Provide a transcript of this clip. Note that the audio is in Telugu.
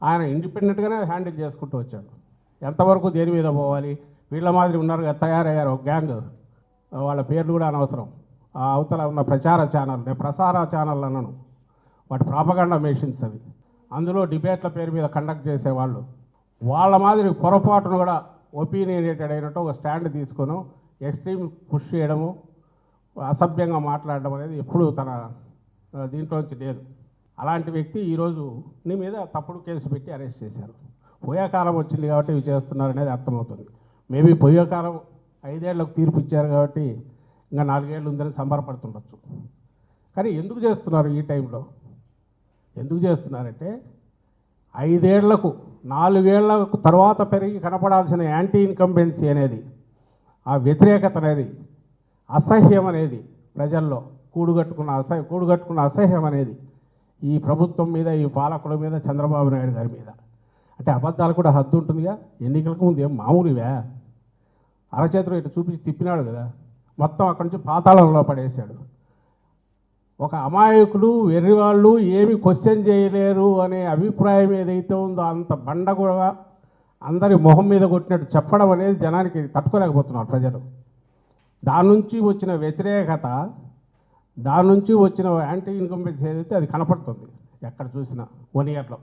ఆయన ఇండిపెండెంట్గానే హ్యాండిల్ చేసుకుంటూ వచ్చాడు. ఎంతవరకు దేని మీద పోవాలి, వీళ్ళ మాదిరి ఉన్నారు కదా, తయారయ్యారు ఒక గ్యాంగ్. వాళ్ళ పేర్లు కూడా అనవసరం. ఆ అవతల ఉన్న ప్రచార ఛానల్, నేను ప్రసార ఛానల్ అన్నాను, వాటి ప్రాపగండా మెషిన్స్ అవి. అందులో డిబేట్ల పేరు మీద కండక్ట్ చేసేవాళ్ళు వాళ్ళ మాదిరి పొరపాటును కూడా ఒపీనియనేటెడ్ అయినట్టు ఒక స్టాండ్ తీసుకొని ఎక్స్ట్రీమ్ పుష్ చేయడము, అసభ్యంగా మాట్లాడడం అనేది ఎప్పుడూ తన దీంట్లోంచి లేదు. అలాంటి వ్యక్తి ఈరోజు నీ మీద తప్పుడు కేసు పెట్టి అరెస్ట్ చేశారు. పోయే కాలం వచ్చింది కాబట్టి ఇవి చేస్తున్నారు అనేది అర్థమవుతుంది. మేబీ పోయే కాలం 5 ఏళ్లకు తీర్పు ఇచ్చారు కాబట్టి ఇంకా 4 ఏళ్ళు ఉందని సంబరపడుతుండొచ్చు. కానీ ఎందుకు చేస్తున్నారు ఈ టైంలో? ఎందుకు చేస్తున్నారంటే 5 ఏళ్లకు 4 ఏళ్లకు తర్వాత పెరిగి కనపడాల్సిన యాంటీ ఇన్కంబెన్సీ అనేది, ఆ వ్యతిరేకత అనేది, అసహ్యం అనేది ప్రజల్లో కూడుగట్టుకున్న అసహ్యం అనేది ఈ ప్రభుత్వం మీద, ఈ పాలకుల మీద, చంద్రబాబు నాయుడు గారి మీద. అంటే అబద్ధాలు కూడా హద్దు ఉంటుందిగా. ఎన్నికలకు ముందు ఏం మామూలువే, అరచేతిలో ఇటు చూపించి తిప్పినాడు కదా, మొత్తం అక్కడి నుంచి పాతాళంలో పడేశాడు. ఒక అమాయకులు, వెర్రివాళ్ళు ఏమి క్వశ్చన్ చేయలేరు అనే అభిప్రాయం ఏదైతే ఉందో అంత బండ కూడా అందరి మొహం మీద కొట్టినట్టు చెప్పడం అనేది జనానికి తట్టుకోలేకపోతున్నారు ప్రజలు. దాని నుంచి వచ్చిన వ్యతిరేకత, దాని నుంచి వచ్చిన యాంటీ ఇన్కంబెన్సీ ఏదైతే అది కనపడుతుంది ఎక్కడ చూసినా 1 ఇయర్లో.